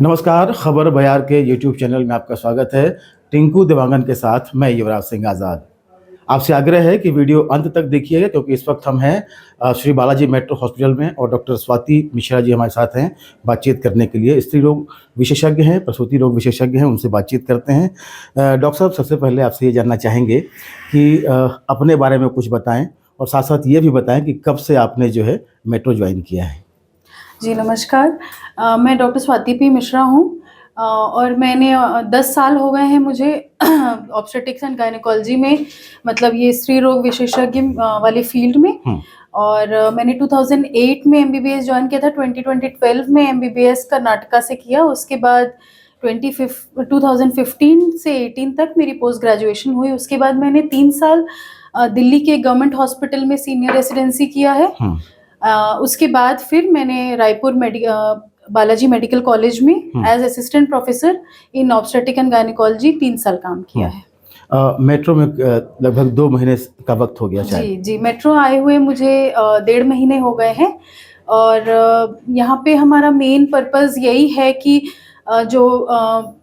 नमस्कार, खबर बयार के यूट्यूब चैनल में आपका स्वागत है। टिंकू देवांगन के साथ मैं युवराज सिंह आज़ाद। आपसे आग्रह है कि वीडियो अंत तक देखिएगा, क्योंकि इस वक्त हम हैं श्री बालाजी मेट्रो हॉस्पिटल में और डॉक्टर स्वाति मिश्रा जी हमारे साथ हैं बातचीत करने के लिए। स्त्री रोग विशेषज्ञ हैं, प्रसूति रोग विशेषज्ञ हैं, उनसे बातचीत करते हैं। डॉक्टर साहब, सबसे पहले आपसे ये जानना चाहेंगे कि अपने बारे में कुछ बताएँ और साथ साथ ये भी बताएँ कि कब से आपने जो है मेट्रो ज्वाइन किया है। जी नमस्कार। मैं डॉक्टर स्वाति पी मिश्रा हूँ और मैंने 10 साल हो गए हैं मुझे ऑब्स्टेट्रिक्स एंड गायनेकोलॉजी में, मतलब ये स्त्री रोग विशेषज्ञ वाली फील्ड में। और मैंने 2008 में एमबीबीएस ज्वाइन किया था। 2012 में एमबीबीएस कर्नाटका से किया। उसके बाद 2015 से 18 तक मेरी पोस्ट ग्रेजुएशन हुई। उसके बाद मैंने 3 साल दिल्ली के गवर्नमेंट हॉस्पिटल में सीनियर रेसिडेंसी किया है। उसके बाद फिर मैंने रायपुर बालाजी मेडिकल कॉलेज में as assistant professor in obstetric and gynaecology 3 साल काम किया है। मेट्रो में लगभग 2 महीने का वक्त हो गया शायद। जी, मेट्रो आए हुए मुझे 1.5 महीने हो गए हैं। और यहाँ पे हमारा मेन पर्पस यही है कि जो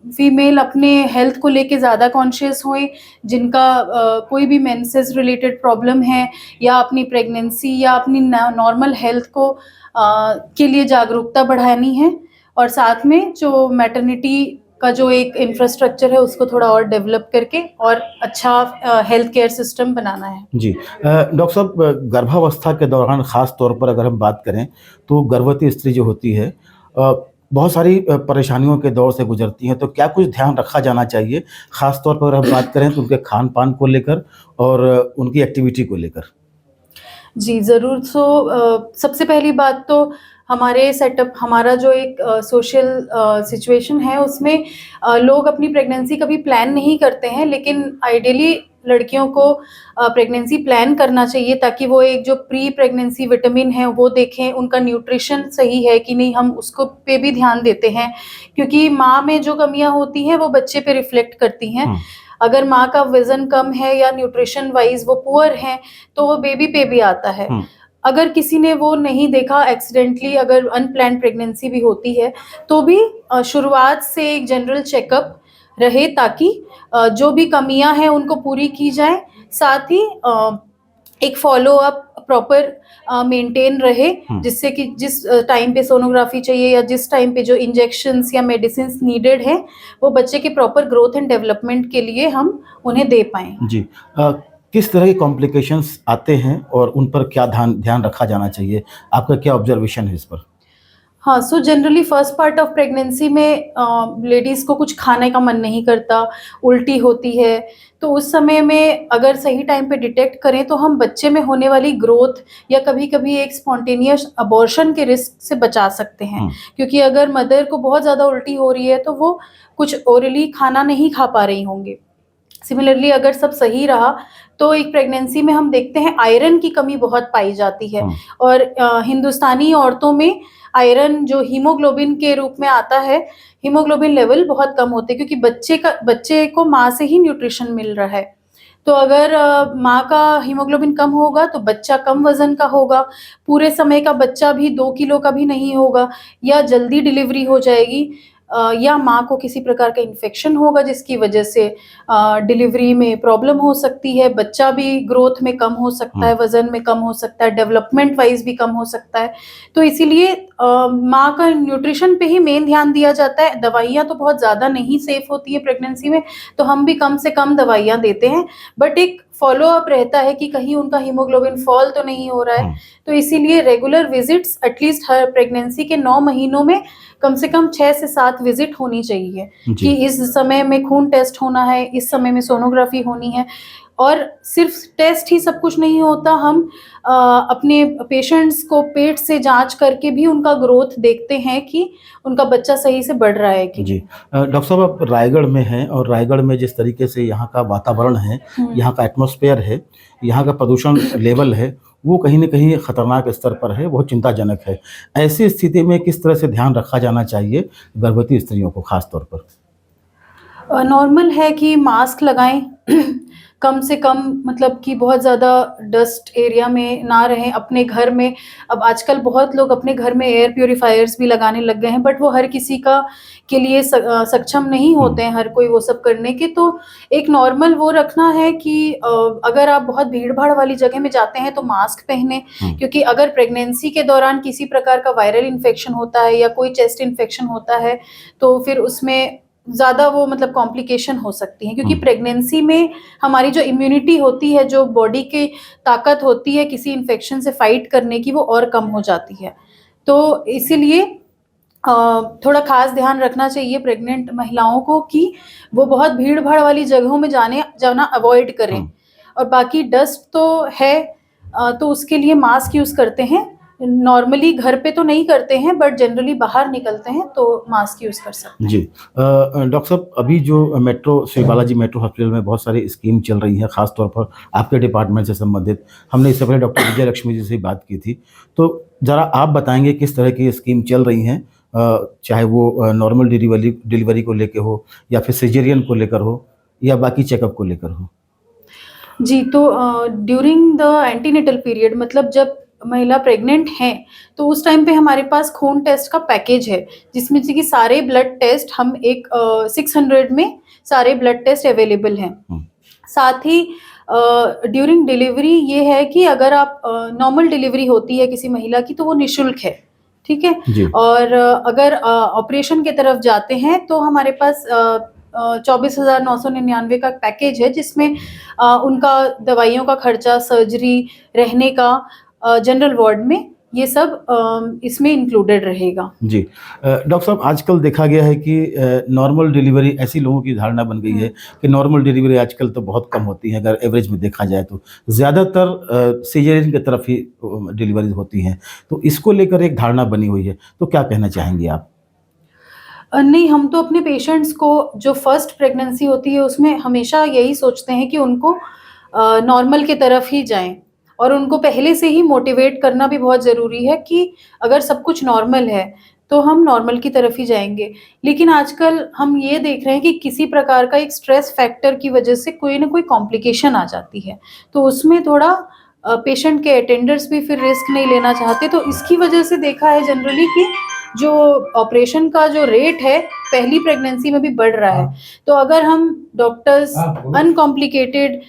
फीमेल अपने हेल्थ को लेके ज़्यादा कॉन्शियस हुए, जिनका कोई भी मेंसेस रिलेटेड प्रॉब्लम है या अपनी प्रेगनेंसी या अपनी नॉर्मल हेल्थ को के लिए जागरूकता बढ़ानी है, और साथ में जो मैटरनिटी का जो एक इंफ्रास्ट्रक्चर है उसको थोड़ा और डेवलप करके और अच्छा हेल्थ केयर सिस्टम बनाना है। जी डॉक्टर साहब, गर्भावस्था के दौरान ख़ास तौर पर अगर हम बात करें तो गर्भवती स्त्री जो होती है बहुत सारी परेशानियों के दौर से गुजरती हैं, तो क्या कुछ ध्यान रखा जाना चाहिए, ख़ास तौर पर हम बात करें तो उनके खान पान को लेकर और उनकी एक्टिविटी को लेकर? जी ज़रूर। सबसे पहली बात तो हमारा जो एक सोशल सिचुएशन है उसमें लोग अपनी प्रेगनेंसी कभी प्लान नहीं करते हैं, लेकिन आइडियली लड़कियों को प्रेगनेंसी प्लान करना चाहिए ताकि वो एक जो प्री प्रेगनेंसी विटामिन है वो देखें, उनका न्यूट्रिशन सही है कि नहीं, हम उसको पे भी ध्यान देते हैं, क्योंकि माँ में जो कमियाँ होती हैं वो बच्चे पे रिफ्लेक्ट करती हैं। अगर माँ का वजन कम है या न्यूट्रिशन वाइज वो पुअर है तो वो बेबी पे भी आता है। अगर किसी ने वो नहीं देखा, एक्सीडेंटली अगर अनप्लान्ड प्रेगनेंसी भी होती है तो भी शुरुआत से एक जनरल चेकअप रहे ताकि जो भी कमियां हैं उनको पूरी की जाए, साथ ही एक फॉलो अप प्रॉपर मेंटेन रहे, जिससे कि जिस टाइम पे सोनोग्राफी चाहिए या जिस टाइम पे जो इंजेक्शंस या मेडिसिन नीडेड है वो बच्चे के प्रॉपर ग्रोथ एंड डेवलपमेंट के लिए हम उन्हें दे पाएँ। जी किस तरह के कॉम्प्लिकेशंस आते हैं और उन पर क्या ध्यान रखा जाना चाहिए? आपका क्या ऑब्जर्वेशन है इस पर? हाँ, generally first part of pregnancy में लेडीज़ को कुछ खाने का मन नहीं करता, उल्टी होती है, तो उस समय में अगर सही टाइम पे डिटेक्ट करें तो हम बच्चे में होने वाली ग्रोथ या कभी-कभी एक स्पॉन्टेनियस अबॉर्शन के रिस्क से बचा सकते हैं। क्योंकि अगर मदर को बहुत ज़्यादा उल्टी हो रही है तो वो कुछ ओरली खाना नहीं खा पा रही होंगी। सिमिलरली अगर सब सही रहा तो एक प्रेगनेंसी में हम देखते हैं आयरन की कमी बहुत पाई जाती है। और हिंदुस्तानी औरतों में आयरन जो हीमोग्लोबिन के रूप में आता है, हीमोग्लोबिन लेवल बहुत कम होते हैं, क्योंकि बच्चे को माँ से ही न्यूट्रिशन मिल रहा है। तो अगर माँ का हीमोग्लोबिन कम होगा तो बच्चा कम वजन का होगा, पूरे समय का बच्चा भी 2 किलो का भी नहीं होगा, या जल्दी डिलीवरी हो जाएगी, या माँ को किसी प्रकार का इन्फेक्शन होगा जिसकी वजह से डिलीवरी में प्रॉब्लम हो सकती है, बच्चा भी ग्रोथ में कम हो सकता है, वजन में कम हो सकता है, डेवलपमेंट वाइज भी कम हो सकता है। तो इसीलिए माँ का न्यूट्रिशन पे ही मेन ध्यान दिया जाता है। दवाइयाँ तो बहुत ज़्यादा नहीं सेफ होती है प्रेगनेंसी में, तो हम भी कम से कम दवाइयाँ देते हैं, बट एक फॉलो अप रहता है कि कहीं उनका हीमोग्लोबिन फॉल तो नहीं हो रहा है। तो इसीलिए regular visits at least her pregnancy के 9 महीनों में कम से कम 6 से 7 विजिट होनी चाहिए कि इस समय में खून टेस्ट होना है, इस समय में सोनोग्राफी होनी है। और सिर्फ टेस्ट ही सब कुछ नहीं होता, हम अपने पेशेंट्स को पेट से जांच करके भी उनका ग्रोथ देखते हैं कि उनका बच्चा सही से बढ़ रहा है कि जी। डॉक्टर साहब, आप रायगढ़ में हैं और रायगढ़ में जिस तरीके से यहाँ का वातावरण है, यहाँ का एटमॉस्फेयर है, यहाँ का प्रदूषण लेवल है, वो कहीं न कहीं खतरनाक स्तर पर है, बहुत चिंताजनक है। ऐसी स्थिति में किस तरह से ध्यान रखा जाना चाहिए गर्भवती स्त्रियों को ख़ास तौर पर? नॉर्मल है कि मास्क लगाएं कम से कम मतलब कि बहुत ज़्यादा डस्ट एरिया में ना रहें, अपने घर में। अब आजकल बहुत लोग अपने घर में एयर प्यूरीफायर्स भी लगाने लग गए हैं, बट वो हर किसी का के लिए सक्षम नहीं होते हैं हर कोई वो सब करने के। तो एक नॉर्मल वो रखना है कि अगर आप बहुत भीड़-भाड़ वाली जगह में जाते हैं तो मास्क पहनें, क्योंकि अगर प्रेगनेंसी के दौरान किसी प्रकार का वायरल इन्फेक्शन होता है या कोई चेस्ट इन्फेक्शन होता है, तो फिर उसमें ज़्यादा वो मतलब कॉम्प्लिकेशन हो सकती हैं, क्योंकि प्रेगनेंसी में हमारी जो इम्यूनिटी होती है, जो बॉडी की ताकत होती है किसी इन्फेक्शन से फाइट करने की, वो और कम हो जाती है। तो इसीलिए थोड़ा ख़ास ध्यान रखना चाहिए प्रेग्नेंट महिलाओं को कि वो बहुत भीड़-भाड़ वाली जगहों में जाना अवॉइड करें। और बाकी डस्ट तो है, तो उसके लिए मास्क यूज़ करते हैं। नॉर्मली घर पे तो नहीं करते हैं, बट जनरली बाहर निकलते हैं तो मास्क यूज़ कर सकते हैं। जी। डॉक्टर साहब, अभी जो श्री बालाजी मेट्रो हॉस्पिटल में बहुत सारी स्कीम चल रही हैं, ख़ास तौर पर आपके डिपार्टमेंट से संबंधित। हमने इससे पहले डॉक्टर विजय लक्ष्मी जी से बात की थी। तो ज़रा आप बताएँगे किस तरह की स्कीम चल रही हैं? चाहे वो नॉर्मल डिलीवरी को लेके हो, या फिर सिज़ेरियन को लेकर हो, या बाकी चेकअप को लेकर हो? जी, तो ड्यूरिंग द एंटीनेटल पीरियड, मतलब जब महिला प्रेग्नेंट हैं, तो उस टाइम पे हमारे पास खून टेस्ट का पैकेज है, जिसमें से कि सारे ब्लड टेस्ट हम 600 में सारे ब्लड टेस्ट अवेलेबल हैं। साथ ही ड्यूरिंग डिलीवरी ये है कि अगर आप नॉर्मल डिलीवरी होती है किसी महिला की, तो वो निःशुल्क है, ठीक है? जी। और अगर ऑपरेशन की तरफ जाते हैं तो हमारे पास 24,999 का पैकेज है, जिसमें उनका दवाइयों का खर्चा, सर्जरी, रहने का जनरल वार्ड में, ये सब इसमें इंक्लूडेड रहेगा। जी। डॉक्टर साहब, आजकल देखा गया है कि नॉर्मल डिलीवरी, ऐसी लोगों की धारणा बन गई है कि नॉर्मल डिलीवरी आजकल तो बहुत कम होती है, अगर एवरेज में देखा जाए तो। ज़्यादातर सिज़ेरियन की तरफ ही डिलीवरी होती हैं। तो इसको लेकर एक धारणा बनी हुई है, तो क्या कहना चाहेंगी आप? नहीं, हम तो अपने पेशेंट्स को जो फर्स्ट प्रेगनेंसी होती है उसमें हमेशा यही सोचते हैं कि उनको नॉर्मल की तरफ ही जाएँ, और उनको पहले से ही मोटिवेट करना भी बहुत ज़रूरी है कि अगर सब कुछ नॉर्मल है, तो हम नॉर्मल की तरफ ही जाएँगे। लेकिन आजकल हम ये देख रहे हैं कि किसी प्रकार का एक स्ट्रेस फैक्टर की वजह से कोई न कोई कॉम्प्लिकेशन आ जाती है, तो उसमें थोड़ा पेशेंट के अटेंडर्स भी फिर रिस्क नहीं लेना चाहते, तो इसकी वजह से देखा है जनरली कि जो ऑपरेशन का जो रेट है पहली प्रेगनेंसी में भी बढ़ रहा है। तो अगर हम डॉक्टर्स अनकॉम्प्लिकेटेड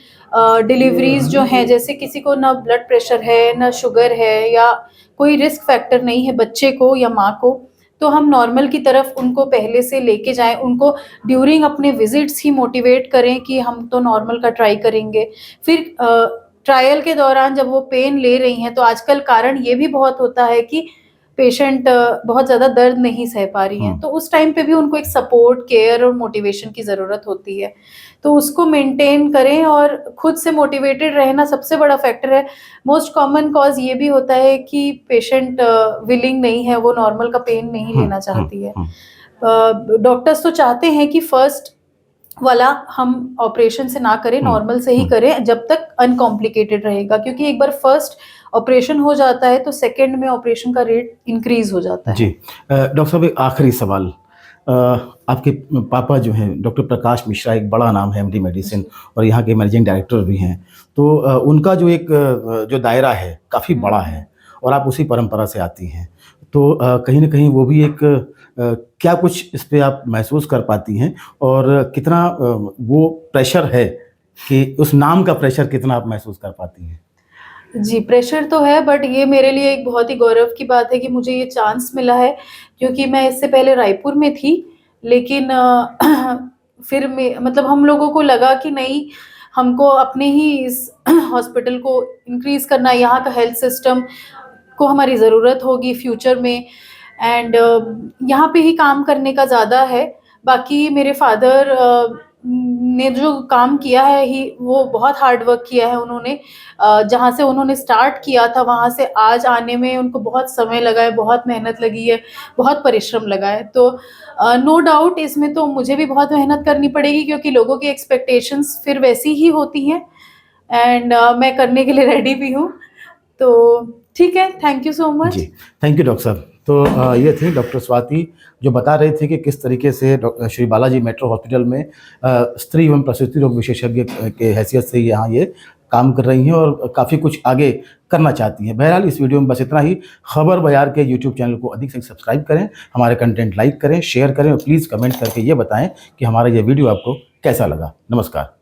डिलीवरीज जो हैं, जैसे किसी को ना ब्लड प्रेशर है, ना शुगर है, या कोई रिस्क फैक्टर नहीं है बच्चे को या माँ को, तो हम नॉर्मल की तरफ उनको पहले से लेके जाएँ, उनको ड्यूरिंग अपने विजिट्स ही मोटिवेट करें कि हम तो नॉर्मल का ट्राई करेंगे। फिर ट्रायल के दौरान जब वो पेन ले रही हैं, तो आजकल कारण ये भी बहुत होता है कि पेशेंट बहुत ज़्यादा दर्द नहीं सह पा रही हैं, तो उस टाइम पे भी उनको एक सपोर्ट, केयर और मोटिवेशन की ज़रूरत होती है। तो उसको मेंटेन करें, और खुद से मोटिवेटेड रहना सबसे बड़ा फैक्टर है। मोस्ट कॉमन कॉज़ ये भी होता है कि पेशेंट विलिंग नहीं है, वो नॉर्मल का पेन नहीं लेना चाहती है। डॉक्टर्स तो चाहते हैं कि फर्स्ट वाला हम ऑपरेशन से ना करें, नॉर्मल से ही करें जब तक अनकॉम्प्लिकेटेड रहेगा, क्योंकि एक बार फर्स्ट ऑपरेशन हो जाता है तो सेकंड में ऑपरेशन का रेट इंक्रीज हो जाता है। जी। डॉक्टर साहब, एक आखिरी सवाल। आपके पापा जो हैं डॉक्टर प्रकाश मिश्रा, एक बड़ा नाम है एमडी मेडिसिन, और यहाँ के मैनेजिंग डायरेक्टर भी हैं। तो उनका जो जो दायरा है काफ़ी बड़ा है, और आप उसी परंपरा से आती हैं। तो कहीं न कहीं वो भी एक क्या कुछ इस पे आप महसूस कर पाती हैं, और कितना वो प्रेशर है, कि उस नाम का प्रेशर कितना आप महसूस कर पाती हैं? जी, प्रेशर तो है, बट ये मेरे लिए एक बहुत ही गौरव की बात है कि मुझे ये चांस मिला है, क्योंकि मैं इससे पहले रायपुर में थी। लेकिन फिर मैं मतलब हम लोगों को लगा कि नहीं, हमको अपने ही इस हॉस्पिटल को इंक्रीज़ करना है, यहाँ का हेल्थ सिस्टम को हमारी ज़रूरत होगी फ्यूचर में, एंड यहाँ पे ही काम करने का ज़्यादा है। बाकी मेरे फादर ने जो काम किया है ही, वो बहुत हार्ड वर्क किया है उन्होंने। जहाँ से उन्होंने स्टार्ट किया था वहाँ से आज आने में उनको बहुत समय लगा है, बहुत मेहनत लगी है, बहुत परिश्रम लगा है। तो नो डाउट इसमें तो मुझे भी बहुत मेहनत करनी पड़ेगी, क्योंकि लोगों की एक्सपेक्टेशंस फिर वैसी ही होती हैं, एंड मैं करने के लिए रेडी भी हूँ। तो ठीक है, थैंक यू सो मच। जी, थैंक यू डॉक्टर साहब। तो ये थी डॉक्टर स्वाति, जो बता रही थी कि किस तरीके से श्री बालाजी मेट्रो हॉस्पिटल में स्त्री एवं प्रसूति रोग विशेषज्ञ के हैसियत से यहाँ ये काम कर रही हैं और काफ़ी कुछ आगे करना चाहती हैं। बहरहाल इस वीडियो में बस इतना ही। खबर बयार के यूट्यूब चैनल को अधिक से अधिक सब्सक्राइब करें, हमारे कंटेंट लाइक करें, शेयर करें और प्लीज़ कमेंट करके ये बताएं कि हमारा ये वीडियो आपको कैसा लगा। नमस्कार।